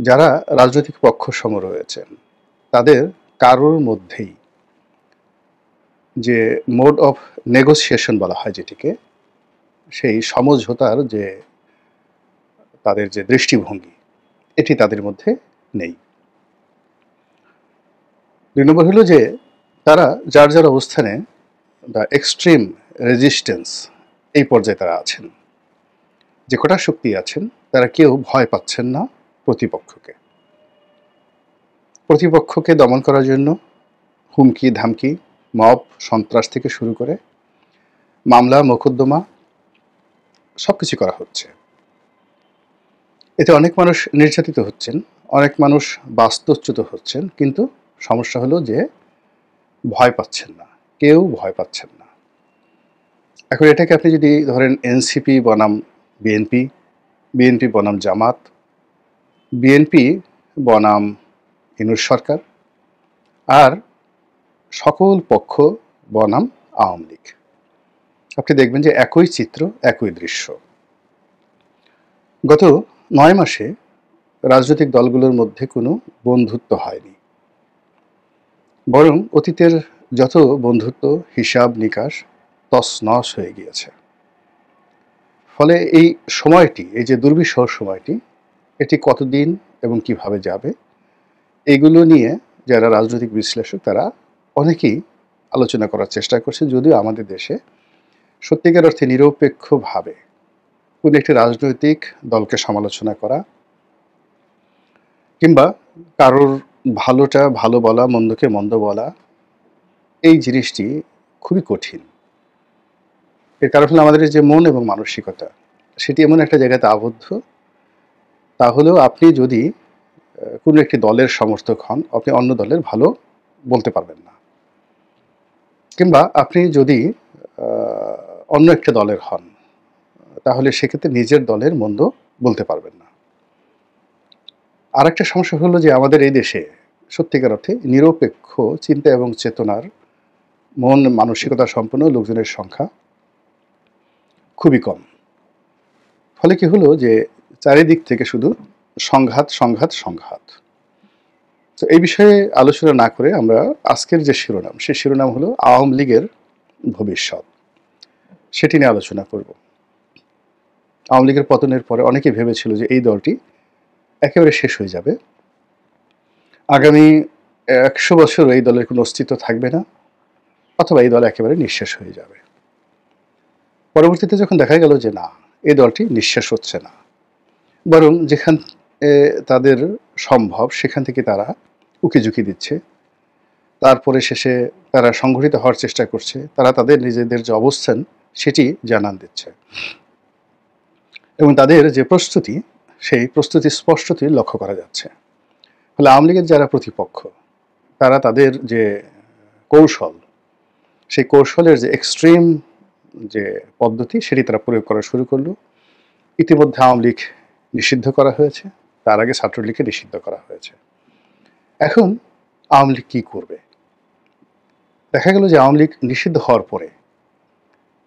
যারা রাজনৈতিক পক্ষসমূহ রয়েছেন তাদের কারোর মধ্যেই যে মোড অফ নেগোসিয়েশন বলা হয় যেটিকে, সেই সমঝোতার যে তাদের যে দৃষ্টিভঙ্গি, এটি তাদের মধ্যে নেই। ২ নম্বর হলো যে তারা যার যার অবস্থানে দ্য এক্সট্রিম রেজিস্ট্যান্স এই পর্যায়ে তারা আছেন। যে কটা শক্তি আছেন তারা কেউ ভয় পাচ্ছেন না প্রতিপক্ষকে। প্রতিপক্ষকে দমন করার জন্য হুমকি ধামকি, মব সন্ত্রাস থেকে শুরু করে মামলা মোকদ্দমা সবকিছু করা হচ্ছে। এতে অনেক মানুষ নির্যাতিত হচ্ছেন, অনেক মানুষ বাস্তুচ্যুত হচ্ছেন, কিন্তু সমস্যা হলো যে ভয় পাচ্ছেন না, কেউ ভয় পাচ্ছেন না। এখন এটাকে আপনি যদি ধরেন এনসিপি বনাম বিএনপি, বিএনপি বনাম জামাত, বিএনপি বনাম ইউনূস সরকার, আর সকল পক্ষ বনাম আওয়ামী লীগ, আপনি দেখবেন যে একই চিত্র, একই দৃশ্য। গত ৯ মাসে রাজনৈতিক দলগুলোর মধ্যে কোনো বন্ধুত্ব হয়নি, বরং অতীতের যত বন্ধুত্ব হিসাব নিকাশ তছনছ হয়ে গিয়েছে। ফলে এই সময়টি, এই যে দুর্বিষহ সময়টি, এটি কতদিন এবং কিভাবে যাবে, এগুলো নিয়ে যারা রাজনৈতিক বিশ্লেষক তারা অনেকেই আলোচনা করার চেষ্টা করছে। যদিও আমাদের দেশে সত্যিকার অর্থে নিরপেক্ষভাবে কোনো একটি রাজনৈতিক দলকে সমালোচনা করা কিংবা কারোর ভালোটা ভালো বলা, মন্দকে মন্দ বলা, এই জিনিসটি খুবই কঠিন। এর কারণ হলো আমাদের যে মন এবং মানসিকতা, সেটি এমন একটা জায়গাতে আবদ্ধ, তাহলেও আপনি যদি কোনো একটি দলের সমর্থক হন, আপনি অন্য দলের ভালো বলতে পারবেন না, কিংবা আপনি যদি অন্য একটা দলের হন, তাহলে সেক্ষেত্রে নিজের দলের মন্দ বলতে পারবেন না। আর একটা সমস্যা হলো যে আমাদের এই দেশে সত্যিকার অর্থে নিরপেক্ষ চিন্তা এবং চেতনার মন মানসিকতা সম্পন্ন লোকজনের সংখ্যা খুবই কম। ফলে কি হলো যে চারিদিক থেকে শুধু সংঘাত সংঘাত সংঘাত। তো এই বিষয়ে আলোচনা না করে আমরা আজকের যে শিরোনাম, সেই শিরোনাম হলো আওয়ামী লীগের ভবিষ্যৎ, সেটি নিয়ে আলোচনা করব। আওয়ামী লীগের পতনের পরে অনেকে ভেবেছিল যে এই দলটি একেবারে শেষ হয়ে যাবে, আগামী ১০০ বছর এই দলের কোনো অস্তিত্ব থাকবে না, অথবা এই দল একেবারে নিঃশেষ হয়ে যাবে। পরবর্তীতে যখন দেখা গেল যে না, এই দলটি নিঃশেষ হচ্ছে না, বরং যেখান তাদের সম্ভব সেখান থেকে তারা উকিঝুঁকি দিচ্ছে, তারপরে শেষে তারা সংগঠিত হওয়ার চেষ্টা করছে, তারা তাদের নিজেদের যে অবস্থান সেটি জানান দিচ্ছে, এবং তাদের যে প্রস্তুতি, সেই প্রস্তুতি স্পষ্টতই লক্ষ্য করা যাচ্ছে। ফলে আওয়ামী লীগের যারা প্রতিপক্ষ, তারা তাদের যে কৌশল, সেই কৌশলের যে এক্সট্রিম যে পদ্ধতি, সেটি তারা প্রয়োগ করা শুরু করলো। ইতিমধ্যে আওয়ামী লীগ নিষিদ্ধ করা হয়েছে, তার আগে ছাত্রলীগকে নিষিদ্ধ করা হয়েছে। এখন আওয়ামী লীগ কী করবে? দেখা গেল যে আওয়ামী লীগ নিষিদ্ধ হওয়ার পরে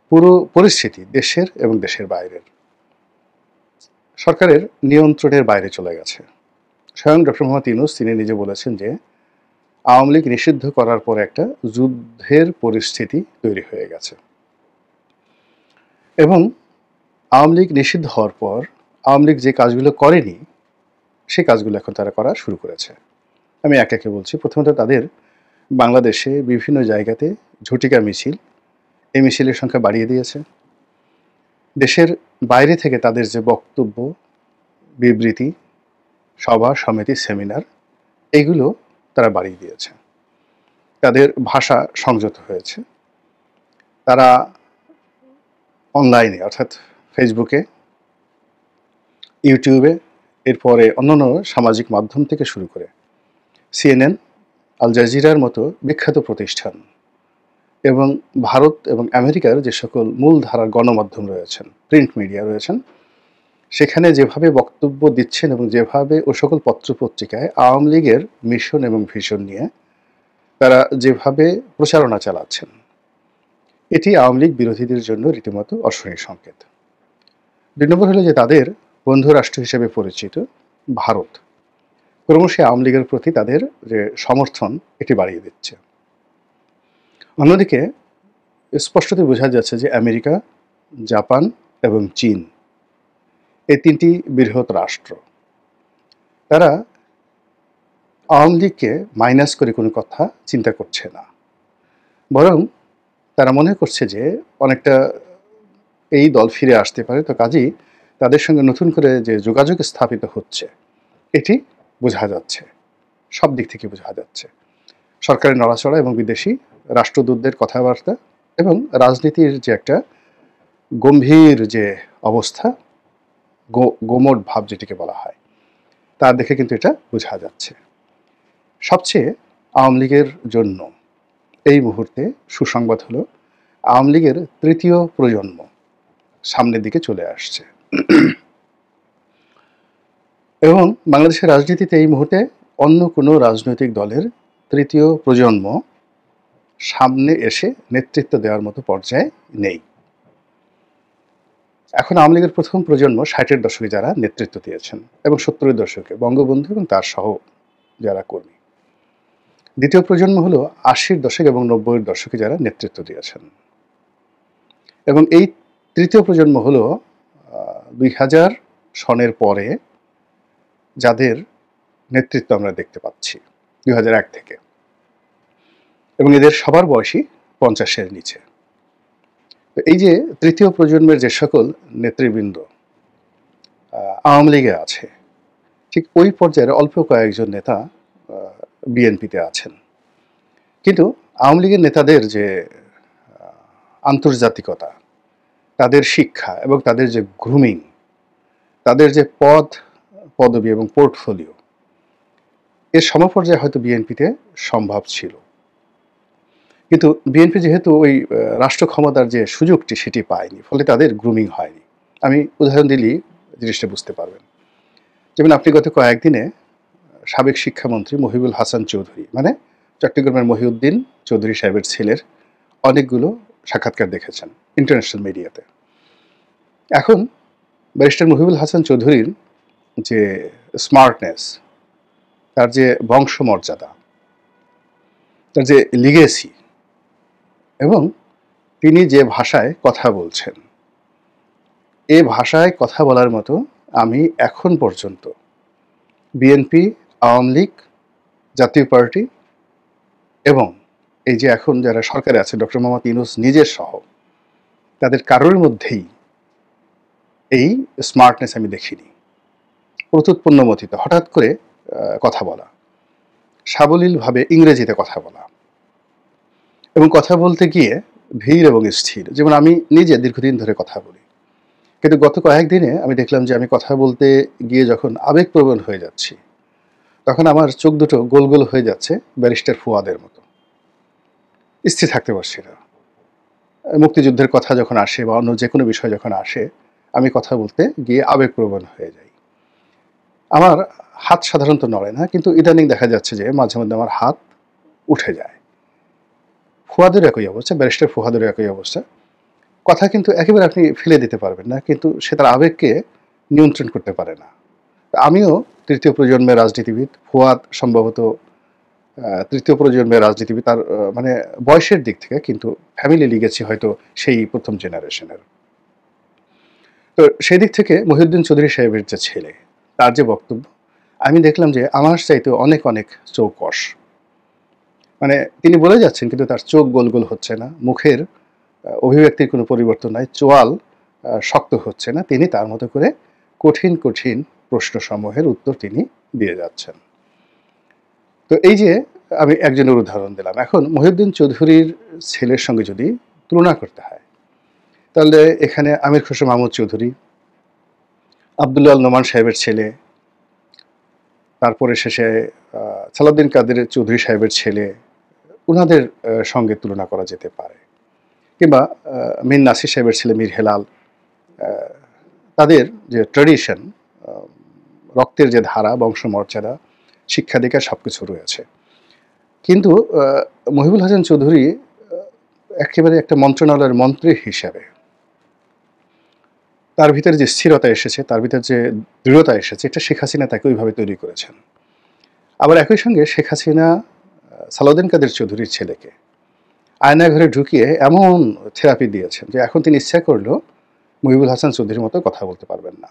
পুরো পরিস্থিতি দেশের এবং দেশের বাইরের সরকারের নিয়ন্ত্রণের বাইরে চলে গেছে। স্বয়ং ডক্টর মোহাম্মদ ইউনূস তিনি নিজে বলেছেন যে আওয়ামী লীগ নিষিদ্ধ করার পরে একটা যুদ্ধের পরিস্থিতি তৈরি হয়ে গেছে, এবং আওয়ামী লীগ নিষিদ্ধ হওয়ার পর আওয়ামী লীগ যে কাজগুলো করেনি, সেই কাজগুলো এখন তারা করা শুরু করেছে। আমি একে একে বলছি। প্রথমত তাদের বাংলাদেশে বিভিন্ন জায়গাতে ঝটিকা মিছিল, এই মিছিলের সংখ্যা বাড়িয়ে দিয়েছে। দেশের বাইরে থেকে তাদের যে বক্তব্য, বিবৃতি, সভা সমিতি, সেমিনার, এইগুলো তারা বাড়িয়ে দিয়েছে। তাদের ভাষা সংযত হয়েছে। তারা অনলাইনে অর্থাৎ ফেসবুকে, ইউটিউবে, এরপরে অন্যান্য সামাজিক মাধ্যম থেকে শুরু করে CNN, আল জাজিরার মতো বিখ্যাত প্রতিষ্ঠান, এবং ভারত এবং আমেরিকার যে সকল মূলধারার গণমাধ্যম রয়েছেন, প্রিন্ট মিডিয়া রয়েছেন, সেখানে যেভাবে বক্তব্য দিচ্ছেন এবং যেভাবে ও সকল পত্রপত্রিকায় আওয়ামী লীগের মিশন এবং ভিশন নিয়ে তারা যেভাবে প্রচারণা চালাচ্ছেন, এটি আওয়ামী লীগ বিরোধীদের জন্য রীতিমতো অশনির সংকেত। ২ নম্বর হলো যে তাদের বন্ধু রাষ্ট্র হিসেবে পরিচিত ভারত, ক্রমশই আওয়ামী লীগের প্রতি তাদের যে সমর্থন এটি বাড়িয়ে দিচ্ছে। অন্যদিকে স্পষ্টতই বোঝা যাচ্ছে যে আমেরিকা, জাপান এবং চীন এই ৩টি বৃহৎ রাষ্ট্র, তারা আওয়ামী লীগকে মাইনাস করে কোনো কথা চিন্তা করছে না। বরং তারা মনে করছে যে অনেকটা এই দল ফিরে আসতে পারে, তো কাজেই তাদের সঙ্গে নতুন করে যে যোগাযোগ স্থাপিত হচ্ছে এটি বোঝা যাচ্ছে, সব দিক থেকে বোঝা যাচ্ছে। সরকারের নড়াচড়া এবং বিদেশি রাষ্ট্রদূতদের কথাবার্তা এবং রাজনীতির যে একটা গম্ভীর যে অবস্থা, গোমট ভাব যেটিকে বলা হয়, তা দেখে কিন্তু এটা বোঝা যাচ্ছে। সবচেয়ে আওয়ামী লীগের জন্য এই মুহূর্তে সুসংবাদ হলো আওয়ামী লীগের ৩য় প্রজন্ম সামনের দিকে চলে আসছে এবং বাংলাদেশের রাজনীতিতে এই মুহূর্তে অন্য কোনো রাজনৈতিক দলের ৩য় প্রজন্ম সামনে এসে নেতৃত্ব দেওয়ার মতো পর্যায়ে নেই। এখন আওয়ামী লীগের প্রথম প্রজন্ম ৬০-এর দশকে যারা নেতৃত্ব দিয়েছেন এবং ৭০-এর দশকে বঙ্গবন্ধু এবং তার সহ যারা কর্মী। দ্বিতীয় প্রজন্ম হলো ৮০-এর দশক এবং ৯০-এর দশকে যারা নেতৃত্ব দিয়েছেন। এবং এই ৩য় প্রজন্ম হলো ২০০০ সনের পরে যাদের নেতৃত্ব আমরা দেখতে পাচ্ছি ২০০১ থেকে, এবং এদের সবার বয়সই ৫০-এর নিচে। তো এই যে ৩য় প্রজন্মের যে সকল নেতৃবৃন্দ আওয়ামী লীগে আছে, ঠিক ওই পর্যায়ের অল্প কয়েকজন নেতা বিএনপিতে আছেন। কিন্তু আওয়ামী লীগের নেতাদের যে আন্তর্জাতিকতা, তাদের শিক্ষা এবং তাদের যে গ্রুমিং, তাদের যে পদবি এবং পোর্টফোলিও, এর সমপর্যায়ে হয়তো বিএনপিতে সম্ভব ছিল। কিন্তু বিএনপি যেহেতু ওই রাষ্ট্র ক্ষমতার যে সুযোগটি সেটি পায়নি, ফলে তাদের গ্রুমিং হয়নি। আমি উদাহরণ দিলেই জিনিসটা বুঝতে পারবেন। যেমন আপনি গত কয়েকদিনে সাবেক শিক্ষামন্ত্রী মহিবুল হাসান চৌধুরী, মানে চট্টগ্রামের মহিউদ্দিন চৌধুরী সাহেবের ছেলের অনেকগুলো সাক্ষাৎকার দেখেছেন ইন্টারন্যাশনাল মিডিয়াতে। এখন ব্যারিস্টার মহিবুল হাসান চৌধুরীর যে স্মার্টনেস, তার যে বংশমর্যাদা, তার যে লিগেসি এবং তিনি যে ভাষায় কথা বলছেন, এ ভাষায় কথা বলার মতো আমি এখন পর্যন্ত বিএনপি, আওয়ামী লীগ, জাতীয় পার্টি এবং এই যে এখন যারা সরকারে আছে ডক্টর মোহাম্মদ ইউনূস নিজের সহ, তাদের কারোর মধ্যেই এই স্মার্টনেস আমি দেখিনি। প্রত্যুৎপন্নমতিত হঠাৎ করে কথা বলা, সাবলীলভাবে ইংরেজিতে কথা বলা এবং কথা বলতে গিয়ে ধীর এবং স্থির। যেমন আমি নিজে দীর্ঘদিন ধরে কথা বলি, কিন্তু গত কয়েকদিনে আমি দেখলাম যে আমি কথা বলতে গিয়ে যখন আবেগপ্রবণ হয়ে যাচ্ছি, তখন আমার চোখ দুটো গোল গোল হয়ে যাচ্ছে ব্যারিস্টার ফুয়াদের মতো, স্থির থাকতে পারছি না। মুক্তিযুদ্ধের কথা যখন আসে বা অন্য যে কোনো বিষয় যখন আসে, আমি কথা বলতে গিয়ে আবেগপ্রবণ হয়ে যাই। আমার হাত সাধারণত নড়ে না, কিন্তু ইদানিং দেখা যাচ্ছে যে মাঝে মধ্যে আমার হাত উঠে যায়। ফুয়াদের একই অবস্থা, ব্যারিস্টার ফুয়াদেরও একই অবস্থা। কথা কিন্তু একেবারে আপনি ফেলে দিতে পারবেন না, কিন্তু সে তার আবেগকে নিয়ন্ত্রণ করতে পারে না। আমিও ৩য় প্রজন্মের রাজনীতিবিদ, ফুয়াদ সম্ভবত ৩য় প্রজন্মের রাজনীতিবিদ, তার মানে বয়সের দিক থেকে, কিন্তু ফ্যামিলি লিগেছি হয়তো সেই প্রথম জেনারেশনের। তো সেই দিক থেকে মহিউদ্দিন চৌধুরী সাহেবের যে ছেলে, তার যে বক্তব্য, আমি দেখলাম যে আমার চাইতে অনেক অনেক চৌকস। মানে তিনি বলে যাচ্ছেন কিন্তু তার চোখ গোল গোল হচ্ছে না, মুখের অভিব্যক্তির কোনো পরিবর্তন নাই, চোয়াল শক্ত হচ্ছে না। তিনি তার মতো করে কঠিন কঠিন প্রশ্নসমূহের উত্তর তিনি দিয়ে যাচ্ছেন। তো এই যে আমি একজনের উদাহরণ দিলাম। এখন মহিউদ্দিন চৌধুরীর ছেলের সঙ্গে যদি তুলনা করতে হয়, তাহলে এখানে আমির খসরু মাহমুদ চৌধুরী, আবদুল্লাহ আল নোমান সাহেবের ছেলে, তারপরে শেষে সালাউদ্দিন কাদের চৌধুরী সাহেবের ছেলে, ওনাদের সঙ্গে তুলনা করা যেতে পারে। কিংবা মীর নাসির সাহেবের ছেলে মীর হেলাল, তাদের যে ট্র্যাডিশন, রক্তের যে ধারা, বংশমর্যাদা, শিক্ষা দীক্ষা সব কিছু রয়েছে। কিন্তু মহিবুল হাসান চৌধুরী একেবারে একটা মন্ত্রণালয়ের মন্ত্রী হিসাবে তার ভিতরে যে স্থিরতা এসেছে, তার ভিতরে যে দৃঢ়তা এসেছে, এটা শেখ হাসিনা তাকে ওইভাবে তৈরি করেছেন। আবার একই সঙ্গে শেখ হাসিনা সালাউদ্দিন কাদের চৌধুরীর ছেলেকে আয়নাঘরে ঢুকিয়ে এমন থেরাপি দিয়েছেন যে এখন তিনি ইচ্ছা করলেও মুহিবুল হাসান চৌধুরীর মতো কথা বলতে পারবেন না।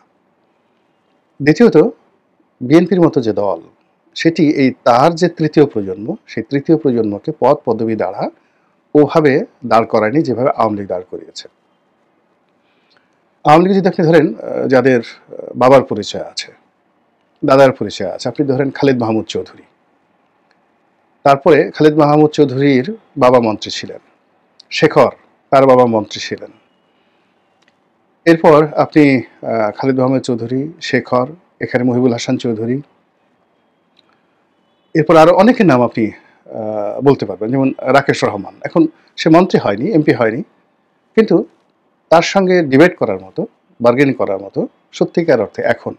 দ্বিতীয়ত, বিএনপির মতো যে দল, সেটি এই তার যে তৃতীয় প্রজন্ম, সেই তৃতীয় প্রজন্মকে পদ পদবি দ্বারা ওভাবে দাঁড় করায়নি যেভাবে আওয়ামী লীগ দাঁড় করিয়েছে। আওয়ামী লীগ যদি আপনি ধরেন যাদের বাবার পরিচয় আছে, দাদার পরিচয় আছে, আপনি ধরেন খালিদ মাহমুদ চৌধুরী, তারপরে খালিদ মাহমুদ চৌধুরীর বাবা মন্ত্রী ছিলেন, শেখর তার বাবা মন্ত্রী ছিলেন, এরপর আপনি খালিদ মাহমুদ চৌধুরী, শেখর, এখানে মুহিবুল হাসান চৌধুরী, এরপর আরও অনেকের নাম আপনি বলতে পারবেন, যেমন রাকেশ রহমান। এখন সে মন্ত্রী হয়নি, এমপি হয়নি, কিন্তু তার সঙ্গে ডিবেট করার মতো, বার্গেনিং করার মতো সত্যিকার অর্থে এখন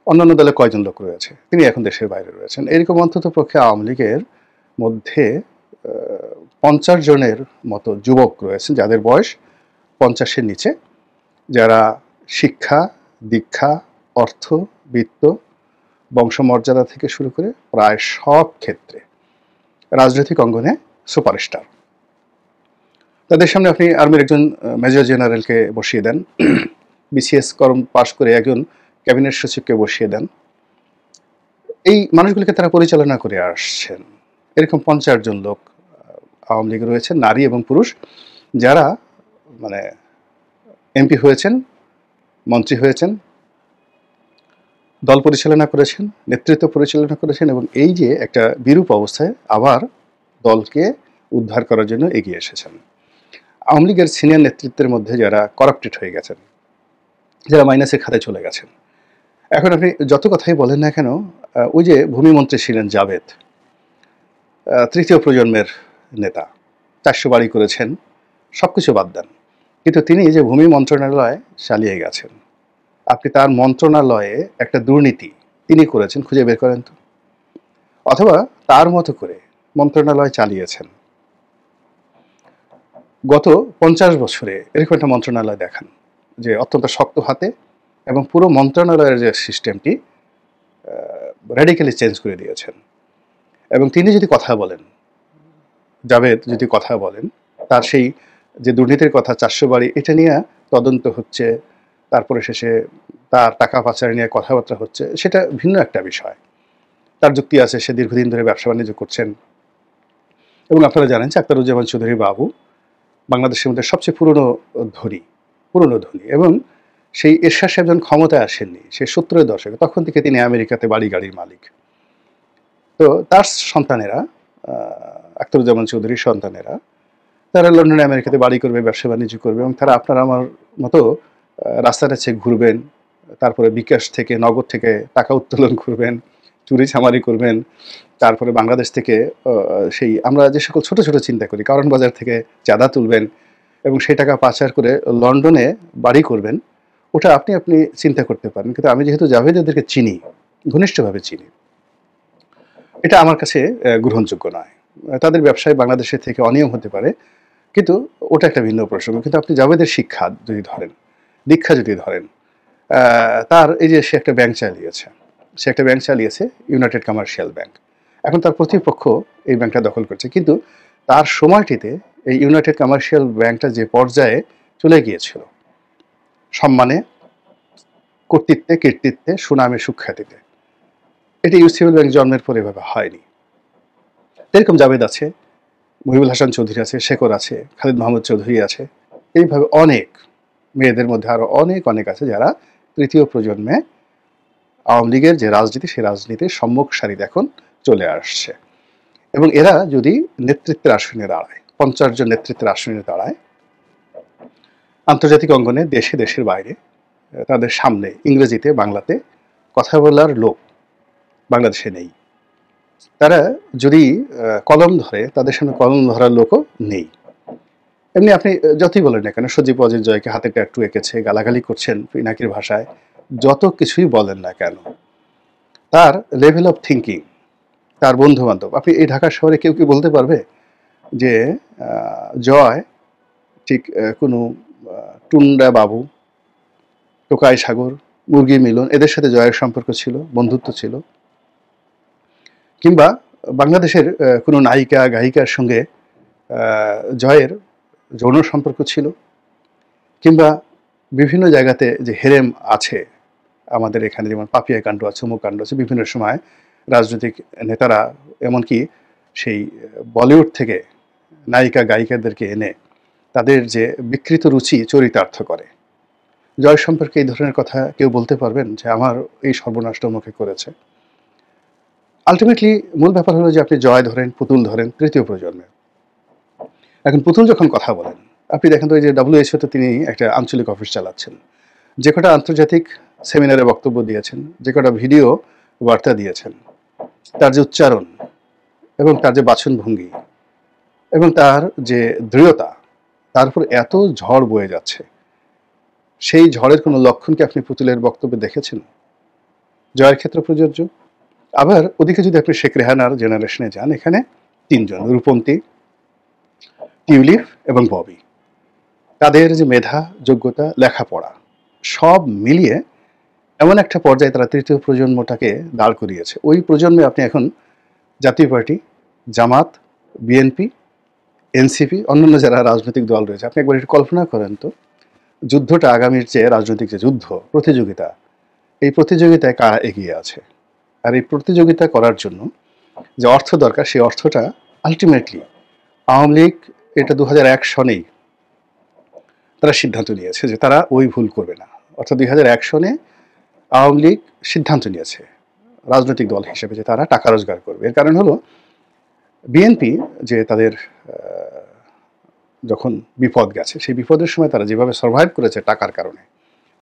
অন্যান্য দলে কয়জন লোক রয়েছে? তিনি এখন দেশের বাইরে রয়েছেন। এরকম অন্তত পক্ষে আওয়ামী লীগের মধ্যে 50 জনের মতো যুবক রয়েছেন যাদের বয়স 50-এর নিচে, যারা শিক্ষা, দীক্ষা, অর্থ, বিত্ত, বংশমর্যাদা থেকে শুরু করে প্রায় সব ক্ষেত্রে রাজনৈতিক অঙ্গনে সুপারস্টার। তাদের সামনে আপনি আর্মির একজন মেজর জেনারেলকে বসিয়ে দেন, বিসিএস কর্ম পাশ করে একজন ক্যাবিনেট সচিবকে বসিয়ে দেন, এই মানুষগুলিকে তারা পরিচালনা করে আসছেন। এরকম 50 জন লোক আওয়ামী লীগে রয়েছে, নারী এবং পুরুষ, যারা মানে এমপি হয়েছেন, মন্ত্রী হয়েছেন, দল পরিচালনা করেছেন, নেতৃত্ব পরিচালনা করেছেন, এবং এই যে একটা বিরূপ অবস্থায় আবার দলকে উদ্ধার করার জন্য এগিয়ে এসেছেন। আওয়ামী লীগের সিনিয়র নেতৃত্বের মধ্যে যারা করাপ্টেড হয়ে গেছেন, যারা মাইনাসের খাতায় চলে গেছেন, এখন আপনি যত কথাই বলেন না কেন, ওই যে ভূমিমন্ত্রী ছিলেন জাভেদ, তৃতীয় প্রজন্মের নেতা, 400 বাড়ি করেছেন, সব কিছু বাদ দেন, কিন্তু তিনি যে ভূমি মন্ত্রণালয় চালিয়ে গেছেন, আপনি তার মন্ত্রণালয়ে একটা দুর্নীতি তিনি করেছেন খুঁজে বের করেন তো, অথবা তার মতো করে মন্ত্রণালয় চালিয়েছেন। গত 50 বছরে এরকম একটা মন্ত্রণালয় দেখান যে অত্যন্ত শক্ত হাতে এবং পুরো মন্ত্রণালয়ের যে সিস্টেমটি র্যাডিক্যালি চেঞ্জ করে দিয়েছেন। এবং তিনি যদি কথা বলেন, জাভেদ যদি কথা বলেন, তার সেই যে দুর্নীতির কথা 400 বাড়ি, এটা নিয়ে তদন্ত হচ্ছে, তারপরে শেষে তার টাকা পাচার নিয়ে কথাবার্তা হচ্ছে, সেটা ভিন্ন একটা বিষয়। তার যুক্তি আছে, সে দীর্ঘদিন ধরে ব্যবসা বাণিজ্য করছেন, এবং আপনারা জানেন যে আখতারুজ্জামান চৌধুরী বাবু বাংলাদেশের মধ্যে সবচেয়ে পুরনো ধনী, এবং সেই এরশাদ সাহেব যখন ক্ষমতায় আসেননি, সেই 70-এর দশকে, তখন থেকে তিনি আমেরিকাতে বাড়ি গাড়ির মালিক। তো তার সন্তানেরা, আখতারুজ্জামান চৌধুরীর সন্তানেরা, তারা লন্ডনে আমেরিকাতে বাড়ি করবে, ব্যবসা বাণিজ্য করবে, এবং তারা আপনার আমার মতো রাস্তাটা চেক ঘুরবেন, তারপরে বিকাশ থেকে, নগদ থেকে টাকা উত্তোলন করবেন, চুরি চামারি করবেন, তারপরে বাংলাদেশ থেকে সেই আমরা যে সকল ছোট ছোট চিন্তা করি, কারণ বাজার থেকে চাঁদা তুলবেন এবং সেই টাকা পাচার করে লন্ডনে বাড়ি করবেন, ওটা আপনি চিন্তা করতে পারেন। কিন্তু আমি যেহেতু জাভেদদেরকে চিনি, ঘনিষ্ঠভাবে চিনি, এটা আমার কাছে গ্রহণযোগ্য নয়। তাদের ব্যবসায় বাংলাদেশের থেকে অনিয়ম হতে পারে, কিন্তু ওটা একটা ভিন্ন প্রসঙ্গ। কিন্তু আপনি জাভেদের শিক্ষা যদি ধরেন, দীক্ষা যদি ধরেন, তার এই যে সে একটা ব্যাংক চালিয়েছে, ইউনাইটেড কমার্শিয়াল ব্যাংক। এখন তার প্রতিপক্ষ এই ব্যাংকটা দখল করছে, কিন্তু তার সময়টিতে এই ইউনাইটেড কমার্শিয়াল ব্যাংকটা যে পর্যায়ে চলে গিয়েছিল, সম্মানে, কর্তৃত্বে, কীর্তিত্বে, সুনামে, সুখ্যাতিতে, এটি ইউসিবি ব্যাংক জন্মের পরে এভাবে হয়নি। এরকম জাভেদ আছে, মুহিবুল হাসান চৌধুরী আছে, শেখর আছে, খালিদ মাহমুদ চৌধুরী আছে, এইভাবে অনেক, মেয়েদের মধ্যে আরও অনেক আছে যারা তৃতীয় প্রজন্মে আওয়ামী লীগের যে রাজনীতি, সেই রাজনীতির সম্মুখ সারিতে এখন চলে আসছে। এবং এরা যদি নেতৃত্বের আসনে দাঁড়ায়, 50 জন নেতৃত্বের আসনে দাঁড়ায়, আন্তর্জাতিক অঙ্গনে, দেশের বাইরে, তাদের সামনে ইংরেজিতে, বাংলাতে কথা বলার লোক বাংলাদেশে নেই। তারা যদি কলম ধরে, তাদের সামনে কলম ধরার লোকও নেই। এমনি আপনি যতই বলেন না কেন, সজীব ওয়াজেদ জয়কে হাতে ট্যাটু এঁকেছে, গালাগালি করছেন পিনাকির ভাষায়, যত কিছুই বলেন না কেন, তার লেভেল অফ থিঙ্কিং, তার বন্ধু বান্ধব, আপনি এই ঢাকা শহরে কেউ কি বলতে পারবে যে জয় ঠিক কোনো টুন্ডা বাবু, টোকাই সাগর, মুরগি মিলন, এদের সাথে জয়ের সম্পর্ক ছিল, বন্ধুত্ব ছিল? কিংবা বাংলাদেশের কোনো নায়িকা গায়িকার সঙ্গে জয়ের যৌন সম্পর্ক ছিল, কিংবা বিভিন্ন জায়গাতে যে হেরেম আছে আমাদের এখানে, যেমন পাপিয়া কাণ্ড আছে, অমুক কাণ্ড আছে, বিভিন্ন সময় রাজনৈতিক নেতারা এমনকি সেই বলিউড থেকে নায়িকা গায়িকাদেরকে এনে তাদের যে বিকৃত রুচি চরিতার্থ করে। জয় সম্পর্কে এই ধরনের কথা কেউ বলতে পারবেন যে আমার এই সর্বনাশটা মুখে করেছে? আলটিমেটলি মূল ব্যাপার হলো যে আপনি জয় ধরেন, পুতুল ধরেন, তৃতীয় প্রজন্মের। এখন পুতুল যখন কথা বলেন, আপনি দেখেন তো এই যে WHO তে তিনি একটা আঞ্চলিক অফিস চালাচ্ছেন, যে কটা আন্তর্জাতিক সেমিনারে বক্তব্য দিয়েছেন, যে কটা ভিডিও বার্তা দিয়েছেন, তার যে উচ্চারণ এবং তার যে বাচনভঙ্গি এবং তার যে দৃঢ়তা, তার উপর এত ঝড় বয়ে যাচ্ছে, সেই ঝড়ের কোনো লক্ষণ কি আপনি পুতুলের বক্তব্যে দেখেছেন? জয়ের ক্ষেত্রে প্রযোজ্য। আবার ওদিকে যদি আপনি শেখ রেহানার জেনারেশনে যান, এখানে তিনজন, রূপন্তী, টিউলিপ এবং ববি, তাদের যে মেধা, যোগ্যতা, লেখাপড়া সব মিলিয়ে এমন একটা পর্যায়ে তারা তৃতীয় প্রজন্মটাকে দাঁড় করিয়েছে। ওই প্রজন্মে আপনি এখন জাতীয় পার্টি, জামাত, বিএনপি, এনসিপি, অন্যান্য যারা রাজনৈতিক দল রয়েছে, আপনি একবার একটু কল্পনা করেন তো, যুদ্ধটা আগামীর যে রাজনৈতিক যে যুদ্ধ প্রতিযোগিতা, এই প্রতিযোগিতায় কারা এগিয়ে আছে। আর এই প্রতিযোগিতা করার জন্য যে অর্থ দরকার, সেই অর্থটা আলটিমেটলি আওয়ামী লীগ এটা 2001 সনেই তারা সিদ্ধান্ত নিয়েছে যে তারা ওই ভুল করবে না। অর্থাৎ 2001 সনে আওয়ামী লীগ সিদ্ধান্ত নিয়েছে রাজনৈতিক দল হিসেবে যে তারা টাকা রোজগার করবে। এর কারণ হলো বিএনপি যে তাদের যখন বিপদ গেছে, সেই বিপদের সময় তারা যেভাবে সার্ভাইভ করেছে টাকার কারণে,